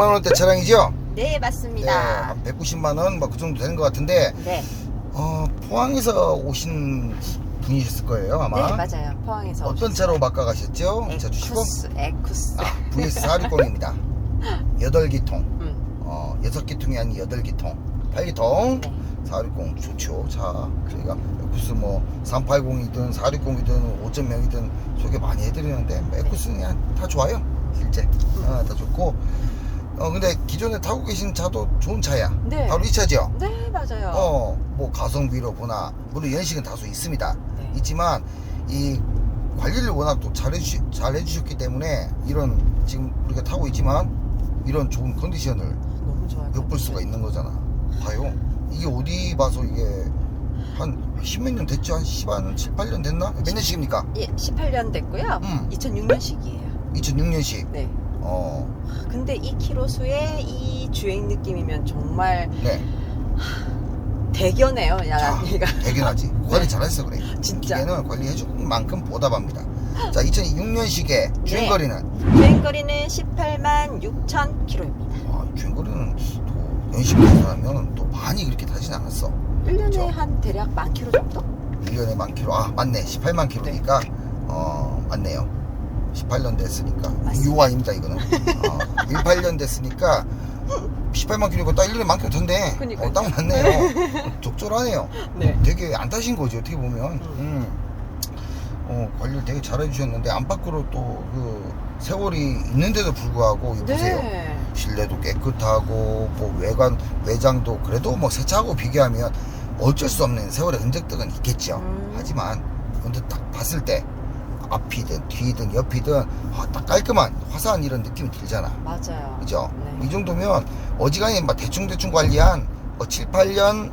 100만 원대 차량이죠? 네, 네, 맞습니다. 한 190만 원 뭐 그 정도 되는 것 같은데 네, 포항에서 오신 분이셨을 거예요 아마. 네, 맞아요. 포항에서 어떤 차로 바꿔가셨죠? 차 주시고 에쿠스. VS460입니다. 8기통 6기통이 아닌 8기통 8기통 네. 460 좋죠. 자, 저희가 에쿠스 뭐 380이든 460이든 5.0이든 소개 많이 해드리는데 에쿠스는 그냥 다 좋아요 실제. 다 좋고 근데 기존에 타고 계신 차도 좋은 차야. 네. 바로 이 차죠. 네, 맞아요. 뭐 가성비로 보나 물론 연식은 다소 있습니다. 네. 있지만 이 관리를 워낙 또 잘 해주셨기 때문에 이런 지금 우리가 타고 있지만 이런 좋은 컨디션을 너무 좋아요. 엿볼 수가 있는 거잖아. 봐요. 이게 어디 봐서 이게 한 십몇 년 됐죠? 한 7, 8년 됐나? 몇 년씩입니까? 예, 18년 됐고요. 2006년식이에요. 2006년식. 네. 어, 근데 이 키로수에 이 주행 느낌이면 정말 네. 대견해요. 자, 야, 얘가. 대견하지. 관리 잘했어 그래. 진짜. 기계는 관리해준 만큼 보답합니다. 자, 2006년식의 주행거리는 주행거리는 18만 6천 킬로입니다. 주행거리는 또 연식 계산하면 또 많이 그렇게 타진 않았어. 1년에 그쵸? 한 대략 10,000킬로 정도? 1년에 만 킬로. 맞네. 18만 킬로니까 맞네요. 18년 됐으니까. 맞습니다. 요 아닙니다 이거는. 18년 됐으니까 18만 킬로니까 딱 1년에 만 킬로 탄대. 그러니까요. 딱 맞네요. 적절하네요. 네. 되게 안 타신 거죠 어떻게 보면. 관리를 되게 잘 해주셨는데 안팎으로 또 그 세월이 있는데도 불구하고 이거 보세요. 네. 실내도 깨끗하고 뭐 외장도 그래도 뭐 새 차하고 비교하면 어쩔 수 없는 세월의 흔적들은 있겠죠. 하지만 근데 딱 봤을 때 앞이든 뒤든 옆이든 딱 깔끔한 화사한 이런 느낌이 들잖아. 맞아요. 그죠? 네. 이 정도면 어지간히 막 대충 관리한 뭐 7, 8년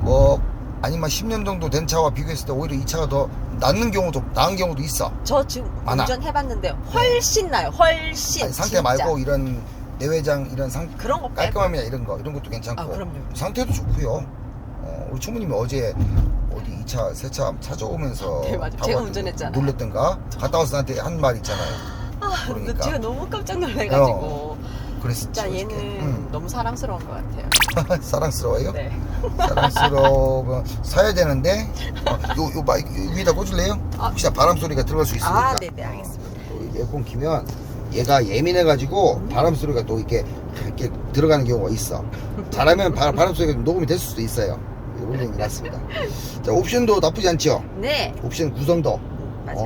뭐 아니면 10년 정도 된 차와 비교했을 때 오히려 이 차가 더 나은 경우도 있어. 저 지금 많아. 운전해봤는데 훨씬 나요. 훨씬. 아니, 상태 진짜. 말고 이런 내외장 이런 그런 거 빼고. 깔끔함이나 이런 것도 괜찮고. 그럼요. 상태도 좋고요. 우리 총무님이 어제 어디 새 차 찾아오면서 네, 맞아요. 타고 제가 왔는데 운전했잖아요. 놀랬던가? 갔다 와서 나한테 한 말 있잖아요. 그러니까. 제가 너무 깜짝 놀래가지고. 그랬지. 진짜 얘는 너무 사랑스러운 것 같아요. 사랑스러워요? 네. 사랑스러워 사야 되는데 요 마이크 위에다 꽂을래요? 혹시나 바람 소리가 들어갈 수 있으니까. 네네, 알겠습니다. 에어컨 키면 얘가 예민해가지고 바람 소리가 또 이렇게 들어가는 경우가 있어. 잘하면 바람 소리가 녹음이 될 수도 있어요. 원래는 이렇습니다. 자, 옵션도 나쁘지 않죠? 네. 옵션 구성도 맞아요.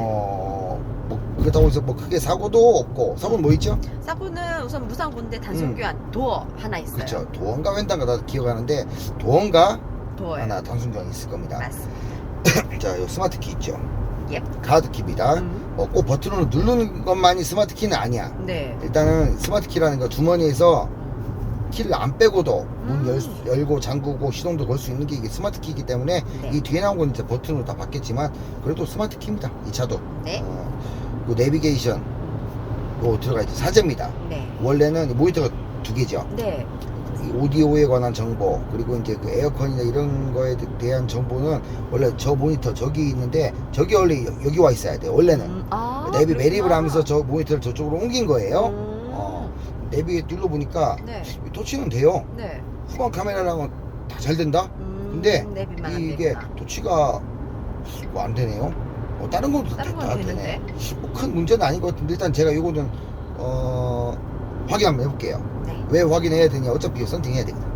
뭐 그렇다고 해서 뭐 크게 사고도 없고. 사고는 뭐 있죠? 사고는 우선 무상군대 단속 교환 도어 하나 있어요. 그렇죠. 도어인가 웬단가 다 기억하는데 도어인가 도어요. 하나 단순 교환이 있을 겁니다. 맞습니다. 자, 요 스마트 키 있죠. 예. 카드 키입니다. 꼭 버튼으로 누르는 것만이 스마트 키는 아니야. 네. 일단은 스마트 키라는 거 주머니에서 키를 안 빼고도 문 열고 잠그고 시동도 걸 수 있는 게 이게 스마트 키이기 때문에 네. 이 뒤에 나온 건 이제 버튼으로 다 바뀌었지만 그래도 스마트 키입니다. 이 차도. 네. 그 내비게이션 요 들어가 있죠. 사제입니다. 네. 원래는 모니터가 2개죠. 네. 이 오디오에 관한 정보 그리고 이제 그 에어컨이나 이런 거에 대한 정보는 원래 저 모니터 저기 있는데 저기 원래 여기 와 있어야 돼요. 원래는 내비 매립을 하면서 저 모니터를 저쪽으로 옮긴 거예요. 내비에 눌러보니까 네. 터치는 돼요. 네. 후방 카메라랑은 다 잘 된다. 근데 내비만 안 이게 되구나. 터치가 뭐 안 되네요. 다른 것도 다른 건 다 되는데. 되네. 큰 문제는 아닌 것 같은데 일단 제가 이거는 확인 한번 해볼게요. 네. 왜 확인해야 되냐? 어차피 썬팅해야 되거든.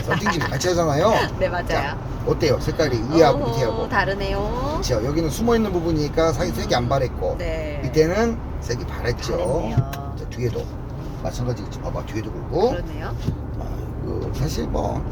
썬팅지를 같이 하잖아요. 네, 맞아요. 자, 어때요? 색깔이 위하고 밑에하고. 다르네요. 그렇죠. 여기는 숨어있는 부분이니까 사이 색이 안 바랬고 네. 밑에는 색이 바랬죠. 바랬네요. 자, 뒤에도 마찬가지겠지. 봐봐, 뒤에도 그렇고. 그러네요. 사실 뭐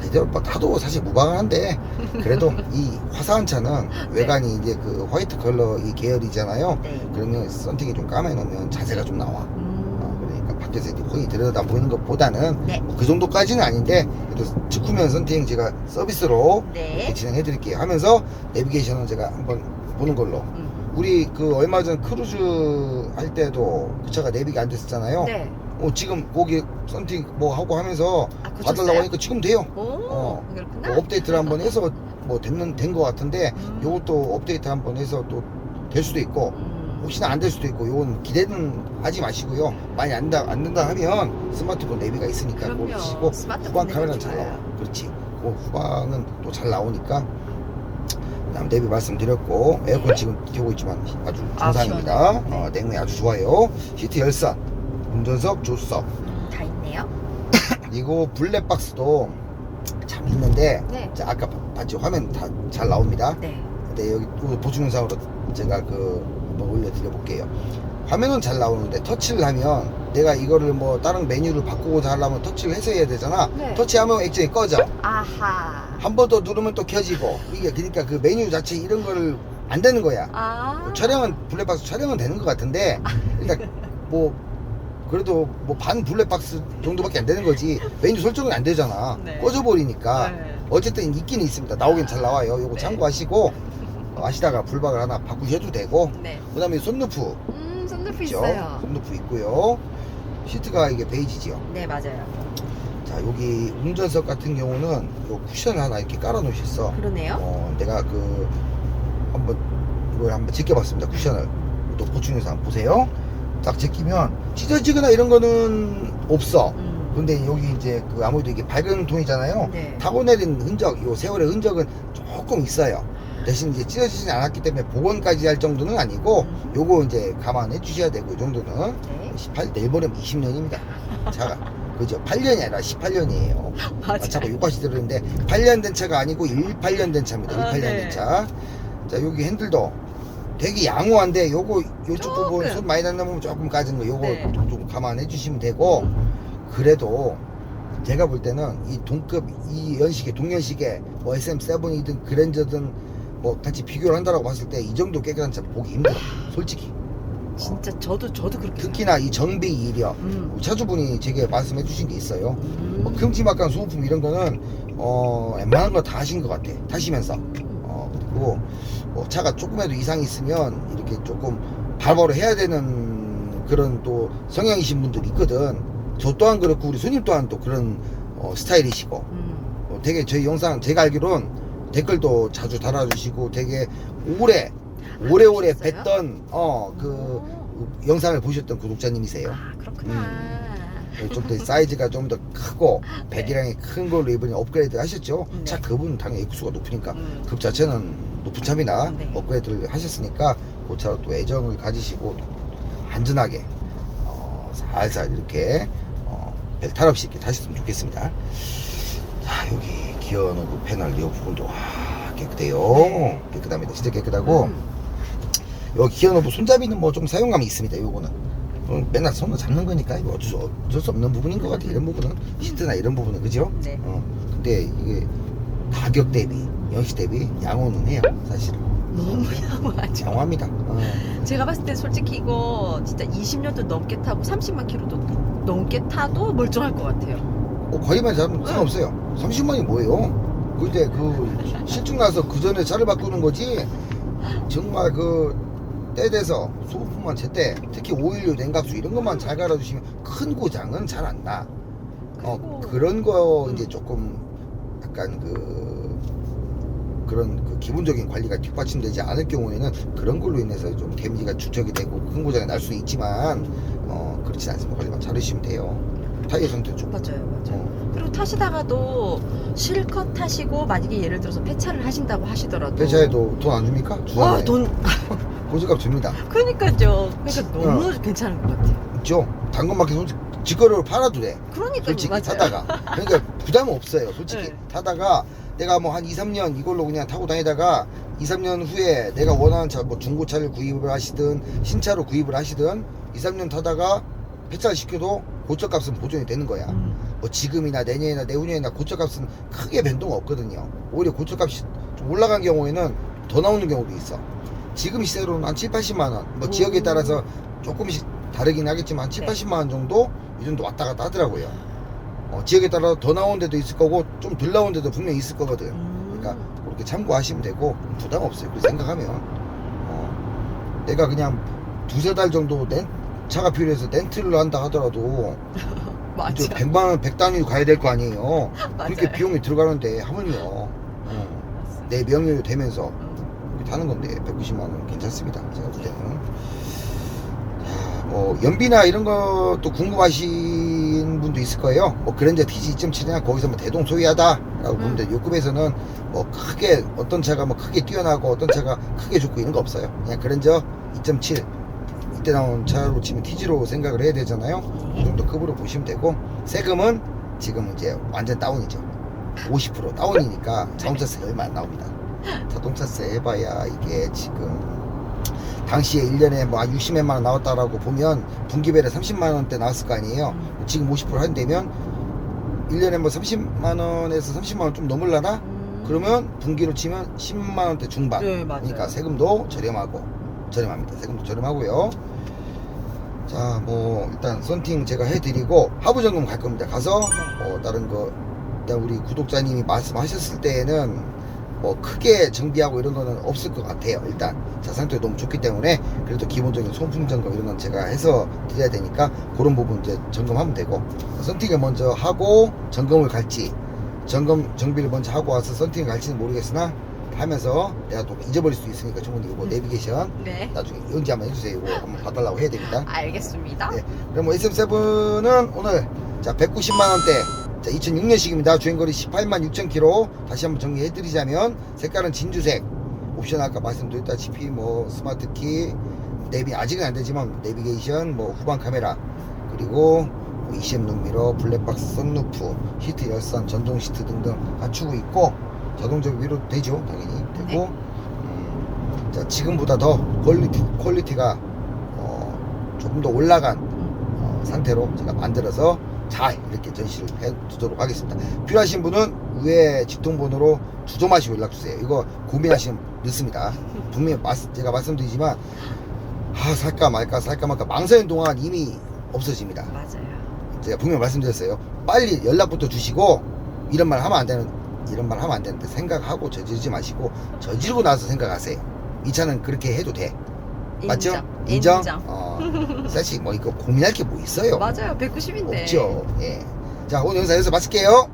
이대로 뭐 타도 사실 무방한데 그래도 이 화사한 차는 외관이 이제 그 화이트 컬러 이 계열이잖아요. 네. 그러면 썬팅이 좀 까매놓으면 자세가 좀 나와. 그러니까 밖에서 이제 혼이 들여다 보이는 것보다는 네. 그 정도까지는 아닌데 그래도 직후면 썬팅 제가 서비스로 네. 이렇게 진행해 드릴게요. 하면서 내비게이션은 제가 한번 보는 걸로. 우리 그 얼마 전 크루즈 할 때도 그 차가 내비가 안 됐었잖아요. 네. 지금 거기 썬팅 뭐 하고 하면서 고쳤어요? 봐달라고 하니까 지금 돼요. 그렇구나. 뭐 업데이트를 한번 해서 뭐 된 것 같은데 요것도 업데이트 한번 해서 또 될 수도 있고 혹시나 안 될 수도 있고 요건 기대는 하지 마시고요. 많이 안 된다 하면 스마트폰 내비가 있으니까 그거 그럼요. 쓰시고 스마트폰 후방 카메라는 내비 잘 좋아요. 나와. 그렇지. 그 후방은 또 잘 나오니까. 그다음 내비 말씀드렸고 에어컨 지금 켜고 있지만 아주 정상입니다. 시원해. 네. 냉매 아주 좋아요. 시트 열선, 운전석, 조수석. 다 있네요. 그리고 블랙박스도 참 있는데 네. 자, 아까 봤죠? 화면 다 잘 나옵니다. 네. 근데 여기 또 보충 영상으로 제가 한번 올려드려 볼게요. 화면은 잘 나오는데 터치를 하면 내가 이거를 뭐 다른 메뉴를 바꾸고자 하려면 터치를 해서 해야 되잖아. 네. 터치하면 액정이 꺼져. 아하. 한 번 더 누르면 또 켜지고 이게 그러니까 그 메뉴 자체 이런 거를 안 되는 거야. 아. 촬영은 블랙박스 촬영은 되는 것 같은데 일단 뭐 그래도 뭐 반 블랙박스 정도밖에 안 되는 거지 메뉴 설정은 안 되잖아. 네. 꺼져 버리니까. 네. 어쨌든 있긴 있습니다. 나오긴 잘 나와요. 요거 네. 참고하시고 하시다가 불박을 하나 바꾸셔도 되고. 네. 그 다음에 썬루프 썬루프 있죠. 있어요. 썬루프 있고요. 시트가 이게 베이지지요. 네, 맞아요. 자, 여기 운전석 같은 경우는 요 쿠션을 하나 이렇게 깔아 놓으셨어. 그러네요. 내가 이걸 한번 제껴봤습니다. 쿠션을. 또 보충 영상 보세요. 딱 제끼면 찢어지거나 이런 거는 없어. 근데 여기 이제 아무래도 이게 밝은 톤이잖아요. 네. 타고 내린 흔적, 요 세월의 흔적은 조금 있어요. 대신 이제 찢어지진 않았기 때문에 복원까지 할 정도는 아니고, 요거 이제 감안해 주셔야 되고, 이 정도는. 네. 18, 내일 모레면 20년입니다. 차가. 그죠? 8년이 아니라 18년이에요. 맞아요. 차가 요까지 들었는데, 8년 된 차가 아니고 18년 된 차입니다. 18년 네. 된 차. 자, 여기 핸들도 되게 양호한데, 요쪽 조금. 부분 손 많이 닿는 부분 조금 까진 거, 요거 네. 좀 감안해 주시면 되고, 그래도 제가 볼 때는 이 동급 이 연식의 동년식의 뭐 SM7이든 그랜저든 뭐 같이 비교를 한다라고 봤을 때 이 정도 깨끗한 차 보기 힘들어 솔직히. 진짜 저도 그렇게 특히나 이 정비 이력 차주분이 제게 말씀해 주신 게 있어요. 뭐 큼지막한 소모품 이런 거는 웬만한 거 다 하신 것 같아 타시면서. 그리고 뭐 차가 조금이라도 이상이 있으면 이렇게 조금 바로바로 해야 되는 그런 또 성향이신 분들이 있거든. 저 또한 그렇고 우리 손님 또한 또 그런 스타일이시고 되게 저희 영상 제가 알기론 댓글도 자주 달아주시고 되게 오래오래 있어요? 뵀던 그 영상을 보셨던 구독자님이세요. 아, 그렇구나. 좀 더 사이즈가 좀 더 크고 배기량이 큰 걸로 이번에 업그레이드 하셨죠. 네. 차 급은 당연히 액수가 높으니까 급 자체는 높은 차입니다. 네. 업그레이드를 하셨으니까 그 차로 또 애정을 가지시고 안전하게 살살 이렇게 별 탈 없이 이렇게 타셨으면 좋겠습니다. 자, 여기 기어 노브 패널 이 부분도 깨끗해요. 네. 깨끗합니다. 진짜 깨끗하고 여기 기어 노브 손잡이는 뭐 좀 사용감이 있습니다. 요거는 맨날 손을 잡는 거니까 이거 어쩔 수 없는 부분인 것 같아요. 이런 부분은 시트나 이런 부분은 그죠? 네. 근데 이게 가격 대비 연식 대비 양호는 해요. 사실은 너무 양호하죠. 양호합니다. 제가 봤을 때 솔직히 이거 진짜 20년도 넘게 타고 30만 킬로도 넘게 타도 멀쩡할 것 같아요. 거리만 잡으면 상관없어요. 30만이 뭐예요? 근데 실증 나서 그 전에 차를 바꾸는 거지. 정말 때 돼서 소모품만 제때 특히 오일류 냉각수 이런 것만 잘 갈아주시면 큰 고장은 잘 안 나. 그런 거 이제 조금 약간 그런 기본적인 관리가 뒷받침되지 않을 경우에는 그런 걸로 인해서 좀 데미지가 축적이 되고 큰 고장이 날 수 있지만 그렇지 않습니다. 관리만 잘 해주시면 돼요. 타이어 상태 좀 맞아요. 그리고 타시다가도 실컷 타시고 만약에 예를 들어서 폐차를 하신다고 하시더라도 폐차에도 돈 안 줍니까? 주잖아요. 돈 보조값 줍니다. 그러니까요. 그러니까 너무 괜찮은 것 같아요. 있죠? 당근마켓 솔직히 직거래로 팔아도 돼. 그러니까요. 솔직히 맞아요. 타다가. 그러니까 부담은 없어요. 솔직히 네. 타다가 내가 뭐 한 2, 3년 이걸로 그냥 타고 다니다가 2, 3년 후에 내가 원하는 차, 뭐 중고차를 구입을 하시든 신차로 구입을 하시든 2, 3년 타다가 폐차를 시켜도 고철값은 보존이 되는 거야. 뭐 지금이나 내년이나 내후년이나 고철값은 크게 변동 없거든요. 오히려 고철값이 좀 올라간 경우에는 더 나오는 경우도 있어. 지금 시세로는 한 7, 80만 원. 뭐 지역에 따라서 조금씩 다르긴 하겠지만 한 7, 네. 80만 원 정도 이 정도 왔다 갔다 하더라고요. 지역에 따라 더 나온 데도 있을 거고 좀 덜 나온 데도 분명히 있을 거거든. 그러니까 그렇게 참고하시면 되고 부담 없어요. 그렇게 생각하면 내가 그냥 두세 달 정도 차가 필요해서 렌트를 한다 하더라도 맞아. 100만 원 100단위로 가야 될 거 아니에요. 그렇게 맞아요. 비용이 들어가는데 하물며 내 명의로 되면서 타는 건데 190만 원 괜찮습니다. 제가 볼 때는. 자, 뭐 연비나 이런 것도 궁금하신 분도 있을 거예요. 뭐 그랜저 TG 2.7이나 거기서 뭐 대동소이하다라고 보면 돼요. 요 급에서는 뭐 크게 어떤 차가 뭐 크게 뛰어나고 어떤 차가 크게 좋고 이런 거 없어요. 그냥 그랜저 2.7 이때 나온 차로 치면 TG로 생각을 해야 되잖아요. 그 정도 급으로 보시면 되고, 세금은 지금 이제 완전 다운이죠. 50% 다운이니까 자동차세 얼마 안 나옵니다. 자동차세 해봐야 이게 지금 당시에 1년에 뭐 60몇만 원 나왔다라고 보면 분기별에 30만 원대 나왔을 거 아니에요. 지금 50% 한대면 1년에 뭐 30만 원에서 30만 원 좀 넘을라나? 그러면 분기로 치면 10만 원대 중반. 네, 맞아요. 그러니까 세금도 저렴합니다. 세금도 저렴하고요. 자, 뭐 일단 썬팅 제가 해드리고 하부 점검 갈 겁니다. 가서 다른 거 일단 우리 구독자님이 말씀하셨을 때에는 뭐 크게 정비하고 이런 거는 없을 것 같아요. 일단 자, 상태가 너무 좋기 때문에 그래도 기본적인 소품 점검 이런 건 제가 해서 드려야 되니까 그런 부분 이제 점검하면 되고, 썬팅을 먼저 하고 점검을 갈지, 정비를 먼저 하고 와서 썬팅을 갈지는 모르겠으나 하면서 내가 또 잊어버릴 수 있으니까 주모님 이거 내비게이션 네. 나중에 연지 한번 해주세요. 이거 한번 봐달라고 해야 됩니다. 알겠습니다. 네. 그럼 뭐 SM7은 오늘 자 190만원대, 자 2006년식입니다. 주행거리 18만 6천 킬로. 다시 한번 정리해드리자면 색깔은 진주색, 옵션 아까 말씀드렸다시피 뭐 스마트키, 내비 아직은 안되지만 내비게이션, 뭐 후방 카메라, 그리고 뭐 20 룸미러, 블랙박스 선루프, 히트 열선, 전동 시트 등등 갖추고 있고, 자동적 위로 되죠. 당연히 되고, 자 지금보다 더 퀄리티가 조금 더 올라간 상태로 제가 만들어서 잘 이렇게 전시를 해 두도록 하겠습니다. 필요하신 분은 위에 직통번호로 주저 마시고 연락주세요. 이거 고민하시면 늦습니다. 분명히 제가 말씀드리지만 살까 말까 망설이는 동안 이미 없어집니다. 맞아요. 제가 분명히 말씀드렸어요. 빨리 연락부터 주시고, 이런 말 하면 안 되는데 생각하고 저지르지 마시고 저지르고 나서 생각하세요. 이 차는 그렇게 해도 돼. 맞죠? 인정? 사실 뭐 이거 고민할 게 뭐 있어요? 맞아요. 190인데. 없죠. 예. 자, 오늘 영상 여기서 마칠게요.